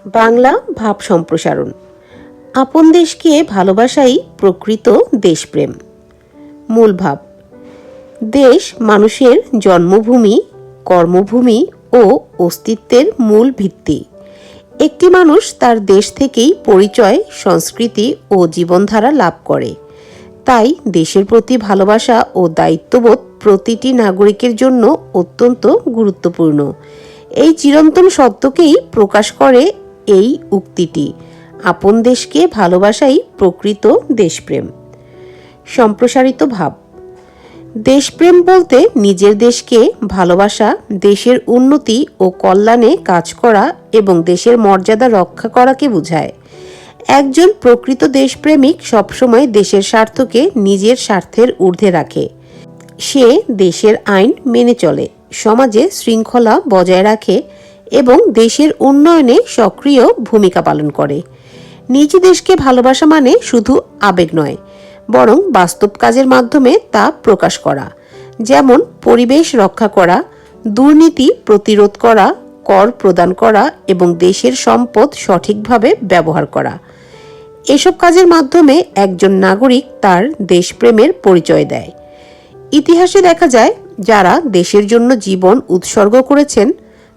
বাংলা ভাব সম্প্রসারণ। আপন দেশকে ভালোবাসাই প্রকৃত দেশপ্রেম। মূল ভাব: দেশ মানুষের জন্মভূমি, কর্মভূমি ও অস্তিত্বের মূল ভিত্তি। একটি মানুষ তার দেশ থেকেই পরিচয়, সংস্কৃতি ও জীবনধারা লাভ করে। তাই দেশের প্রতি ভালোবাসা ও দায়িত্ববোধ প্রতিটি নাগরিকের জন্য অত্যন্ত গুরুত্বপূর্ণ। এই চিরন্তন সত্যকেই প্রকাশ করে এই উক্তিটি, আপন দেশকে ভালোবাসাই প্রকৃত দেশপ্রেম। সম্প্রসারিত ভাব: দেশপ্রেম বলতে নিজের দেশকে ভালোবাসা, দেশের উন্নতি ও কল্যাণে কাজ করা এবং দেশের মর্যাদা রক্ষা করাকে বোঝায়। একজন প্রকৃত দেশপ্রেমিক সবসময় দেশের স্বার্থকে নিজের স্বার্থের ঊর্ধ্বে রাখে। সে দেশের আইন মেনে চলে, সমাজে শৃঙ্খলা বজায় রাখে এবং দেশের উন্নয়নে সক্রিয় ভূমিকা পালন করে। নিজ দেশকে ভালোবাসা মানে শুধু আবেগ নয়, বরং বাস্তব কাজের মাধ্যমে তা প্রকাশ করা, যেমন পরিবেশ রক্ষা করা, দুর্নীতি প্রতিরোধ করা, কর প্রদান করা এবং দেশের সম্পদ সঠিকভাবে ব্যবহার করা। এসব কাজের মাধ্যমে একজন নাগরিক তার দেশপ্রেমের পরিচয় দেয়। ইতিহাসে দেখা যায়, যারা দেশের জন্য জীবন উৎসর্গ করেছেন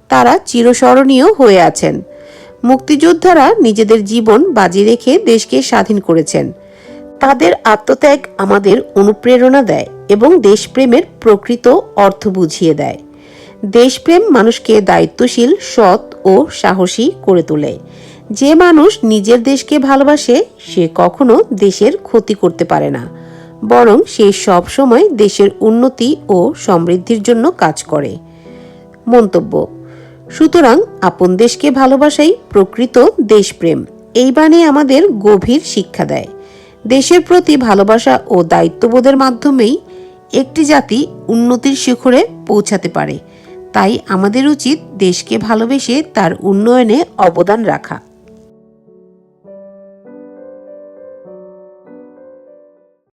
তারা চিরস্মরণীয় হয়ে আছেন। মুক্তিযোদ্ধারা নিজেদের জীবন বাজি রেখে দেশকে স্বাধীন করেছেন। তাদের আত্মত্যাগ আমাদের অনুপ্রেরণা দেয় এবং দেশপ্রেমের প্রকৃত অর্থ বুঝিয়ে দেয়। দেশপ্রেম মানুষকে দায়িত্বশীল, সৎ ও সাহসী করে তোলে। যে মানুষ নিজের দেশকে ভালোবাসে সে কখনো দেশের ক্ষতি করতে পারে না, বরং সে সব সময় দেশের উন্নতি ও সমৃদ্ধির জন্য কাজ করে। মন্তব্য: সুতরাং আপন দেশকে ভালোবাসাই প্রকৃত দেশপ্রেম। এই বাণী আমাদের গভীর শিক্ষা দেয়। দেশের প্রতি ভালোবাসা ও দায়িত্ববোধের মাধ্যমেই একটি জাতি উন্নতির শিখরে পৌঁছাতে পারে। তাই আমাদের উচিত দেশকে ভালোবেসে তার উন্নয়নে অবদান রাখা।